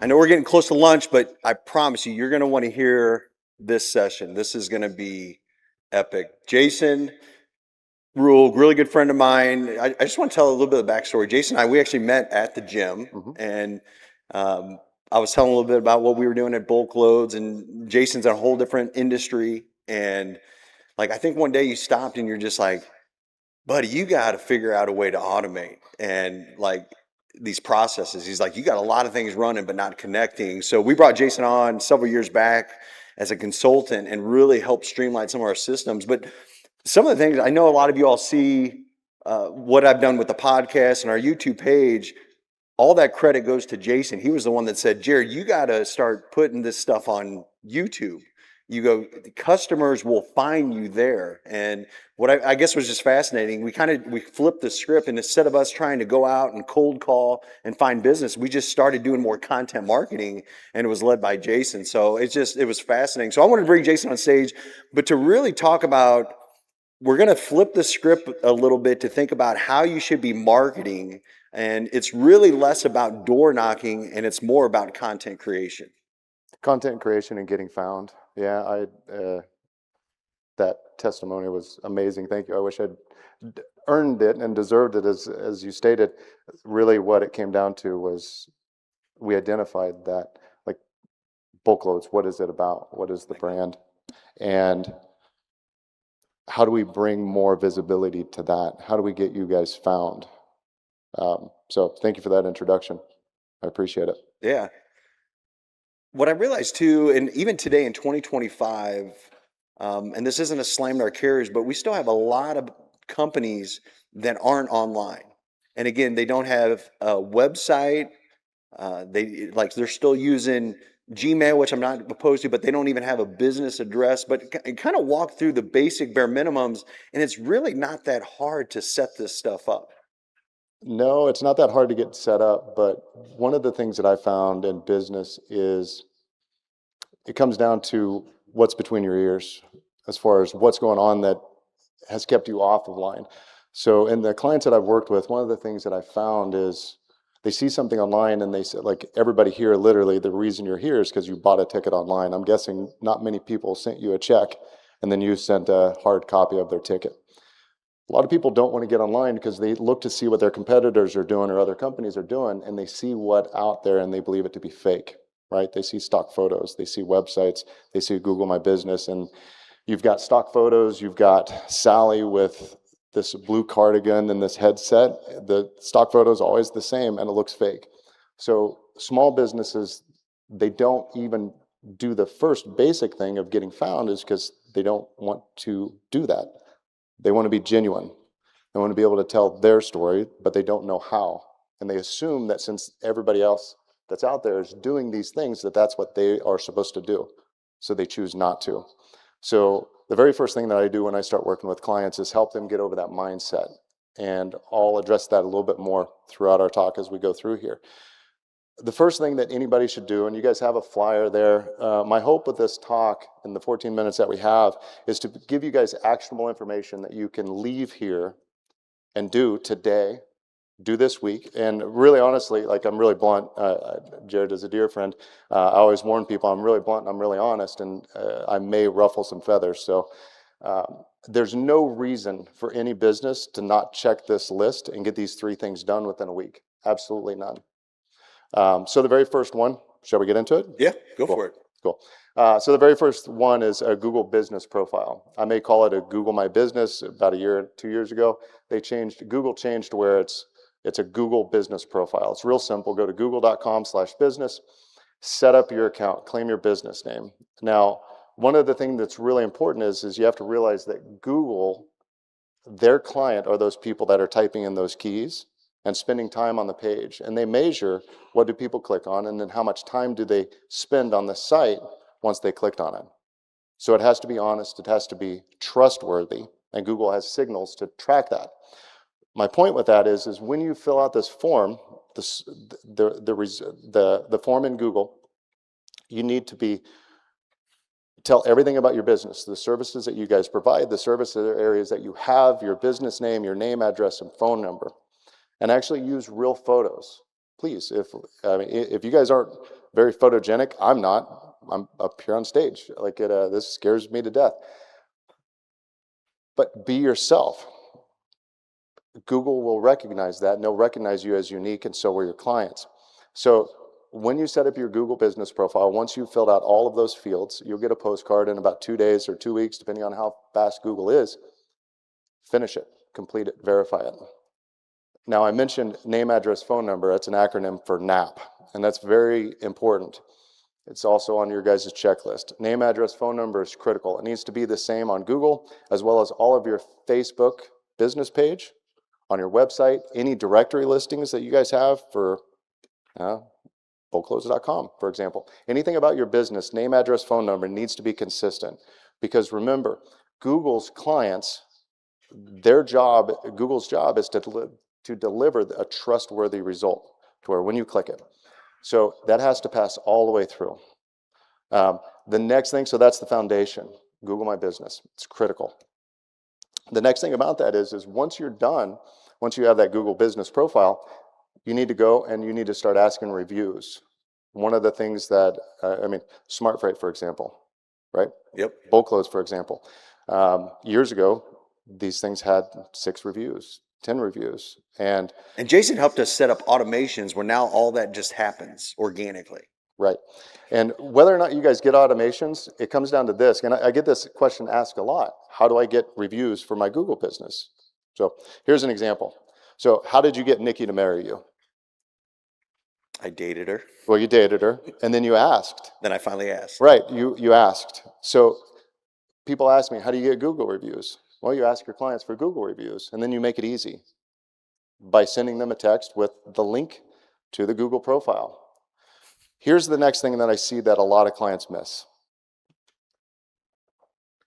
I know we're getting close to lunch, but I promise you, you're going to want to hear this session. This is going to be epic. Jason Rule, really good friend of mine. I just want to tell a little bit of the backstory. Jason and I, we actually met at the gym, and I was telling a little bit about what we were doing at Bulk Loads, and Jason's in a whole different industry. And like, I think one day you stopped and you're just like, buddy, you got to figure out a way to automate and like these processes. He's like, you got a lot of things running, but not connecting. So we brought Jason on several years back as a consultant and really helped streamline some of our systems. But some of the things, I know a lot of you all see what I've done with the podcast and our YouTube page. All that credit goes to Jason. He was the one that said, Jared, you got to start putting this stuff on YouTube. You go, the customers will find you there. And what I guess was just fascinating, we flipped the script, and instead of us trying to go out and cold call and find business, we just started doing more content marketing, and it was led by Jason. So it was fascinating. So I wanted to bring Jason on stage, but to really talk about, we're going to flip the script a little bit to think about how you should be marketing. And it's really less about door knocking and it's more about content creation. Content creation and getting found. Yeah, that testimony was amazing. Thank you. I wish I'd earned it and deserved it, as you stated. Really, what it came down to was we identified that, like, Bulk Loads. What is it about? What is the brand? And how do we bring more visibility to that? How do we get you guys found? So thank you for that introduction. I appreciate it. Yeah. What I realized too, and even today in 2025, and this isn't a slam to our carriers, but we still have a lot of companies that aren't online. And again, they don't have a website. They're still using Gmail, which I'm not opposed to, but they don't even have a business address. But kind of walk through the basic bare minimums, and it's really not that hard to set this stuff up. No, it's not that hard to get set up, but one of the things that I found in business is it comes down to what's between your ears as far as what's going on that has kept you off of line. So in the clients that I've worked with, one of the things that I found is they see something online and they say, like, everybody here, literally, the reason you're here is because you bought a ticket online. I'm guessing not many people sent you a check and then you sent a hard copy of their ticket. A lot of people don't want to get online because they look to see what their competitors are doing or other companies are doing, and they see what out there and they believe it to be fake, right? They see stock photos, they see websites, they see Google My Business, and you've got stock photos, you've got Sally with this blue cardigan and this headset. The stock photo is always the same and it looks fake. So small businesses, they don't even do the first basic thing of getting found is because they don't want to do that. They want to be genuine. They want to be able to tell their story, but they don't know how. And they assume that since everybody else that's out there is doing these things, that that's what they are supposed to do. So they choose not to. So the very first thing that I do when I start working with clients is help them get over that mindset. And I'll address that a little bit more throughout our talk as we go through here. The first thing that anybody should do, and you guys have a flyer there, my hope with this talk in the 14 minutes that we have is to give you guys actionable information that you can leave here and do today, do this week. And really honestly, like, I'm really blunt. Jared is a dear friend. I always warn people I'm really blunt and I'm really honest, and I may ruffle some feathers. So there's no reason for any business to not check this list and get these 3 things done within a week. Absolutely none. So the very first one, shall we get into it? Yeah, go for it. Cool. So the very first one is a Google business profile. I may call it a Google My Business. About 2 years ago, Google changed to where it's a Google business profile. It's real simple. Go to google.com/business, set up your account, claim your business name. Now, one of the things that's really important is you have to realize that Google, their client are those people that are typing in those keys and spending time on the page. And they measure what do people click on and then how much time do they spend on the site once they clicked on it. So it has to be honest, it has to be trustworthy, and Google has signals to track that. my point with that is when you fill out this form, the form in Google, you need to tell everything about your business, the services that you guys provide, the service areas that you have, your business name, your name, address, and phone number, and actually use real photos. Please, if you guys aren't very photogenic, I'm not. I'm up here on stage. This scares me to death. But be yourself. Google will recognize that, and they'll recognize you as unique, and so will your clients. So when you set up your Google business profile, once you've filled out all of those fields, you'll get a postcard in about 2 days or 2 weeks, depending on how fast Google is. Finish it, complete it, verify it. Now, I mentioned name, address, phone number. That's an acronym for NAP, and that's very important. It's also on your guys' checklist. Name, address, phone number is critical. It needs to be the same on Google, as well as all of your Facebook business page, on your website, any directory listings that you guys have for BulkClothes.com, for example. Anything about your business, name, address, phone number needs to be consistent. Because remember, Google's clients, Google's job is to deliver a trustworthy result to where when you click it. So that has to pass all the way through. The next thing, so that's the foundation, Google My Business. It's critical. The next thing about that is once you're done, once you have that Google business profile, you need to go and you need to start asking reviews. One of the things that, Smart Freight, for example, right? Yep. Bulk Clothes, for example. Years ago, these things had 6 reviews, 10 reviews. And Jason helped us set up automations where now all that just happens organically. Right. And whether or not you guys get automations, it comes down to this. And I get this question asked a lot. How do I get reviews for my Google business? So here's an example. So how did you get Nikki to marry you? I dated her. Well, you dated her, and then you asked. Then I finally asked. Right, you asked. So people ask me, how do you get Google reviews? Well, you ask your clients for Google reviews, and then you make it easy by sending them a text with the link to the Google profile. Here's the next thing that I see that a lot of clients miss.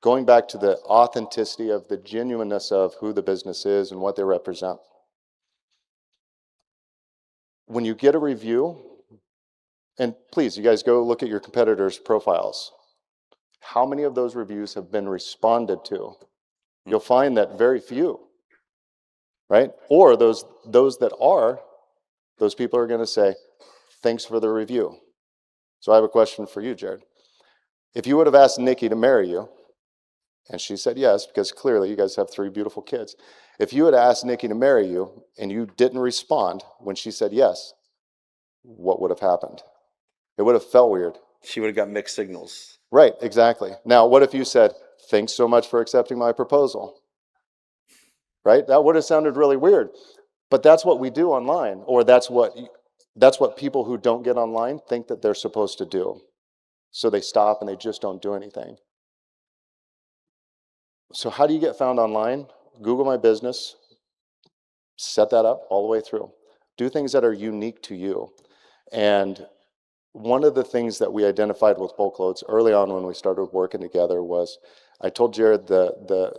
Going back to the authenticity of the genuineness of who the business is and what they represent. When you get a review, and please, you guys go look at your competitors' profiles. How many of those reviews have been responded to? You'll find that very few, right? Or those that are, those people are going to say, thanks for the review. So I have a question for you, Jared. If you would have asked Nikki to marry you, and she said yes, because clearly you guys have 3 beautiful kids. If you had asked Nikki to marry you and you didn't respond when she said yes, what would have happened? It would have felt weird. She would have got mixed signals. Right, exactly. Now, what if you said, thanks so much for accepting my proposal? Right? That would have sounded really weird. But that's what we do online, or that's what people who don't get online think that they're supposed to do. So they stop and they just don't do anything. So how do you get found online? Google My Business. Set that up all the way through. Do things that are unique to you. And one of the things that we identified with Bulk Clothes early on when we started working together was, I told Jared the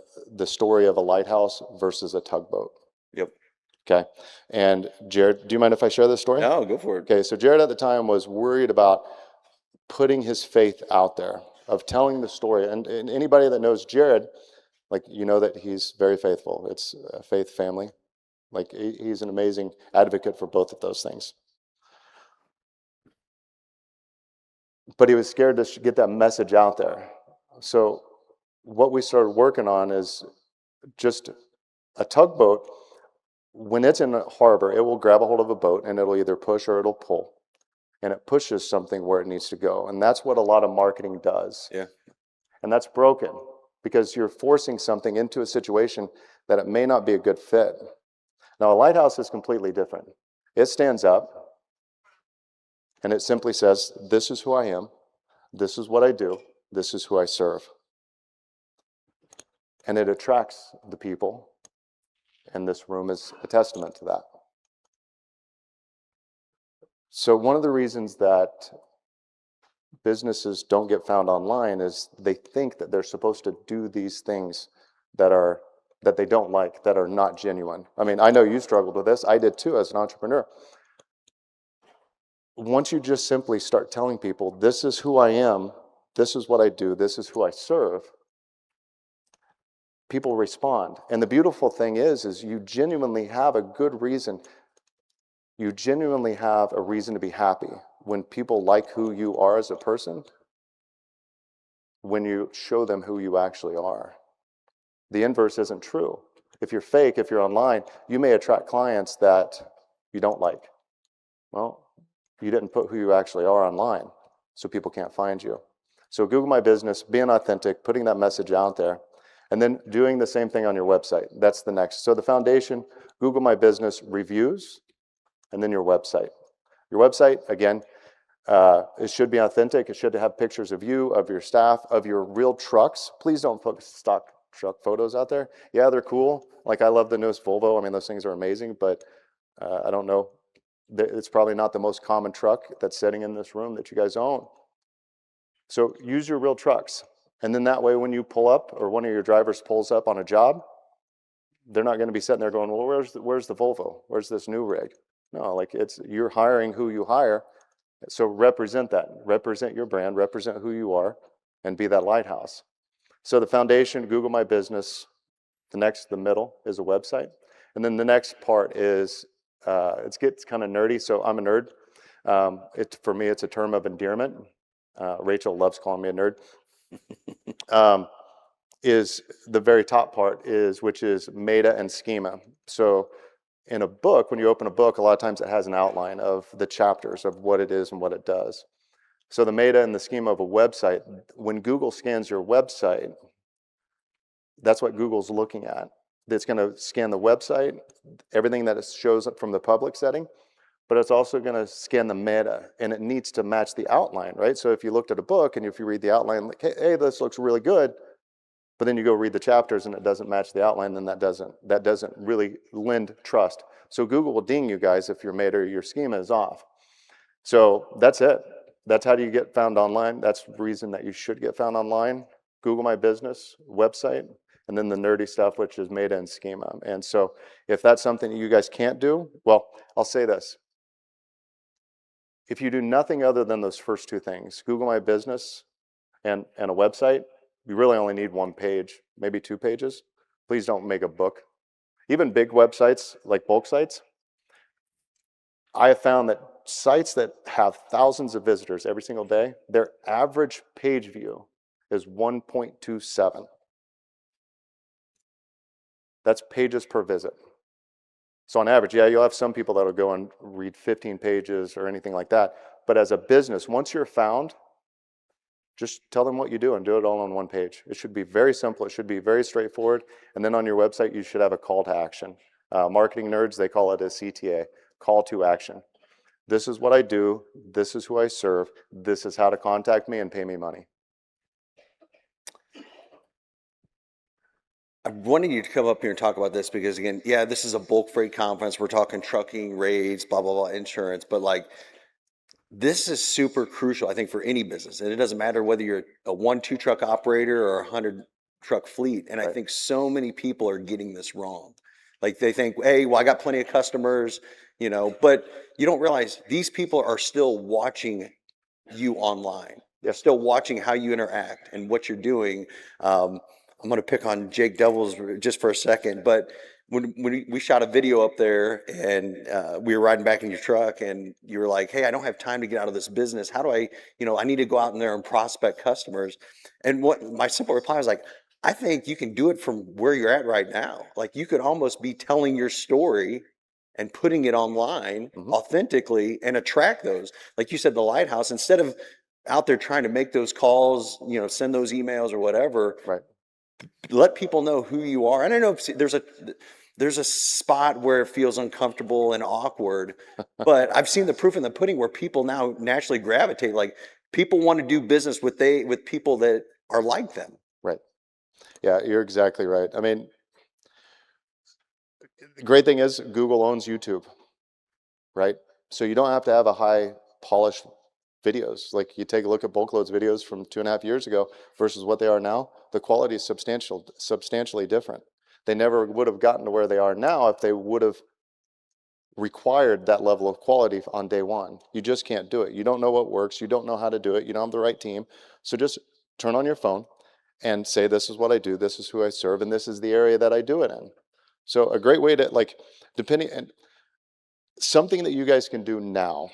story of a lighthouse versus a tugboat. Yep. Okay. And Jared, do you mind if I share this story? No, go for it. Okay. So Jared at the time was worried about putting his faith out there, of telling the story. And anybody that knows Jared, you know that he's very faithful. It's a faith family. He's an amazing advocate for both of those things. But he was scared to get that message out there. So what we started working on is just a tugboat. When it's in a harbor, it will grab a hold of a boat and it'll either push or it'll pull. And it pushes something where it needs to go. And that's what a lot of marketing does. Yeah. And that's broken because you're forcing something into a situation that it may not be a good fit. Now, a lighthouse is completely different. It stands up and it simply says, this is who I am, this is what I do, this is who I serve. And it attracts the people, and this room is a testament to that. So one of the reasons that businesses don't get found online is they think that they're supposed to do these things that are that they don't like, that are not genuine. I mean, I know you struggled with this. I did too as an entrepreneur. Once you just simply start telling people, this is who I am, this is what I do, this is who I serve, people respond. And the beautiful thing is you genuinely have a good reason. You genuinely have a reason to be happy when people like who you are as a person, when you show them who you actually are. The inverse isn't true. If you're fake, if you're online, you may attract clients that you don't like. Well, you didn't put who you actually are online, so people can't find you. So Google My Business, being authentic, putting that message out there, and then doing the same thing on your website. That's the next. So the foundation, Google My Business, reviews, and then your website. Your website, again, it should be authentic. It should have pictures of you, of your staff, of your real trucks. Please don't put stock truck photos out there. Yeah, they're cool. Like, I love the newest Volvo. I mean, those things are amazing, but I don't know. It's probably not the most common truck that's sitting in this room that you guys own. So use your real trucks. And then that way, when you pull up or one of your drivers pulls up on a job, they're not going to be sitting there going, well, where's the Volvo? Where's this new rig? No, like, you're hiring who you hire. So represent that. Represent your brand. Represent who you are, and be that lighthouse. So the foundation, Google My Business. The middle is a website. And then the next part is, it gets kind of nerdy. So I'm a nerd. For me, it's a term of endearment. Rachel loves calling me a nerd. Is the very top part which is meta and schema. So in a book, when you open a book, a lot of times it has an outline of the chapters of what it is and what it does. So the meta and the schema of a website, when Google scans your website, that's what Google's looking at. It's going to scan the website, everything that it shows up from the public setting, but it's also going to scan the meta, and it needs to match the outline, right? So if you looked at a book and if you read the outline, like, hey, this looks really good, but then you go read the chapters and it doesn't match the outline, then that doesn't really lend trust. So Google will ding you guys if your meta or your schema is off. So that's it. That's how do you get found online. That's the reason that you should get found online. Google My Business, website, and then the nerdy stuff, which is meta and schema. And so if that's something that you guys can't do, well, I'll say this. If you do nothing other than those first two things, Google My Business and a website, you really only need one page, maybe 2 pages. Please don't make a book. Even big websites like bulk sites, I have found that sites that have thousands of visitors every single day, their average page view is 1.27. That's pages per visit. So on average, yeah, you'll have some people that'll go and read 15 pages or anything like that. But as a business, once you're found, just tell them what you do and do it all on one page. It should be very simple. It should be very straightforward. And then on your website, you should have a call to action. Marketing nerds, they call it a CTA, call to action. This is what I do. This is who I serve. This is how to contact me and pay me money. I wanted you to come up here and talk about this because, again, yeah, this is a bulk freight conference. We're talking trucking, rates, blah, blah, blah, insurance. But like, this is super crucial, I think, for any business. And it doesn't matter whether you're a 1-2 truck operator or a 100 truck fleet. And I think so many people are getting this wrong. Like, they think, hey, well, I got plenty of customers, but you don't realize these people are still watching you online. They're still watching how you interact and what you're doing. I'm going to pick on Jake Devils just for a second, but when we shot a video up there and we were riding back in your truck and you were like, hey, I don't have time to get out of this business. How do I need to go out in there and prospect customers. And what my simple reply was like, I think you can do it from where you're at right now. Like, you could almost be telling your story and putting it online authentically and attract those. Like you said, the lighthouse, instead of out there trying to make those calls, send those emails or whatever. Right. Let people know who you are. And I know there's a spot where it feels uncomfortable and awkward, but I've seen the proof in the pudding where people now naturally gravitate. Like, people want to do business with people that are like them. Right. Yeah, you're exactly right. I mean, the great thing is Google owns YouTube, right? So you don't have to have a high polished videos. Like, you take a look at bulk loads videos from 2.5 years ago versus what they are now, the quality is substantially different. They never would have gotten to where they are now if they would have required that level of quality on day one. You just can't do it. You don't know what works. You don't know how to do it. You don't have the right team. So just turn on your phone and say, this is what I do. This is who I serve. And this is the area that I do it in. So a great way to like, depending, and something that you guys can do now,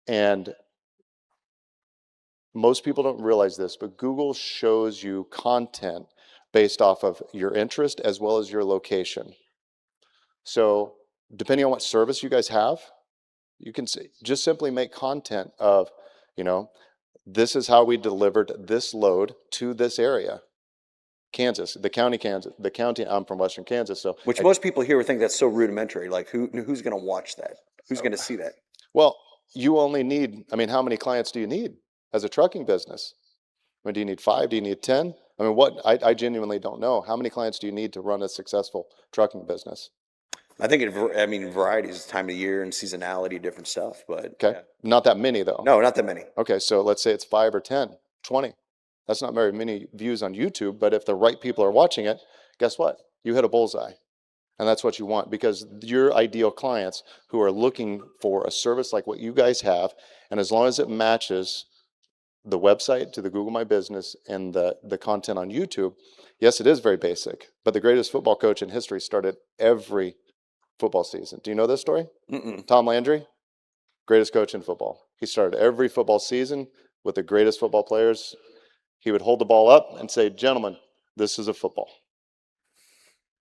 and most people don't realize this, but Google shows you content based off of your interest as well as your location. So depending on what service you guys have, you can just simply make content of, you know, this is how we delivered this load to this area. Kansas, the county, I'm from Western Kansas. So Which most people here would think that's so rudimentary. Like who's going to watch that? Who's going to see that? well, you only need, I mean, how many clients do you need as a trucking business? I mean, do you need 5? Do you need 10? I mean, I genuinely don't know. How many clients do you need to run a successful trucking business? I think variety is time of year and seasonality, different stuff, but Okay. yeah. Not that many though. No, not that many. Okay. So let's say it's 5 or 10, 20. That's not very many views on YouTube, but if the right people are watching it, guess what? You hit a bullseye. And that's what you want, because your ideal clients who are looking for a service like what you guys have, and as long as it matches the website to the Google My Business and the content on YouTube, yes, it is very basic, but the greatest football coach in history started every football season. Do you know this story? Mm-mm. Tom Landry, greatest coach in football. He started every football season with the greatest football players. He would hold the ball up and say, gentlemen, this is a football.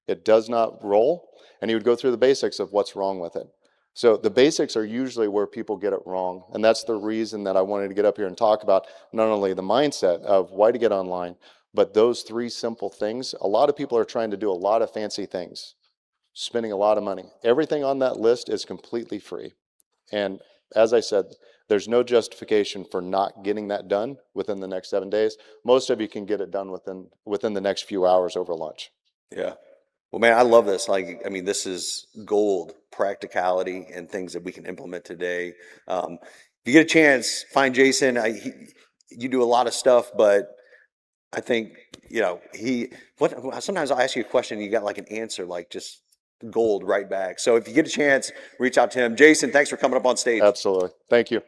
It does not roll. And he would go through the basics of what's wrong with it. So the basics are usually where people get it wrong. And that's the reason that I wanted to get up here and talk about not only the mindset of why to get online, but those 3 simple things. A lot of people are trying to do a lot of fancy things, spending a lot of money. Everything on that list is completely free. And as I said, there's no justification for not getting that done within the next 7 days. Most of you can get it done within the next few hours over lunch. Yeah. Well, man, I love this. Like, I mean, this is gold, practicality, and things that we can implement today. If you get a chance, find Jason. You do a lot of stuff, but I think, sometimes I'll ask you a question and you got like an answer, like just gold right back. So if you get a chance, reach out to him. Jason, thanks for coming up on stage. Absolutely. Thank you.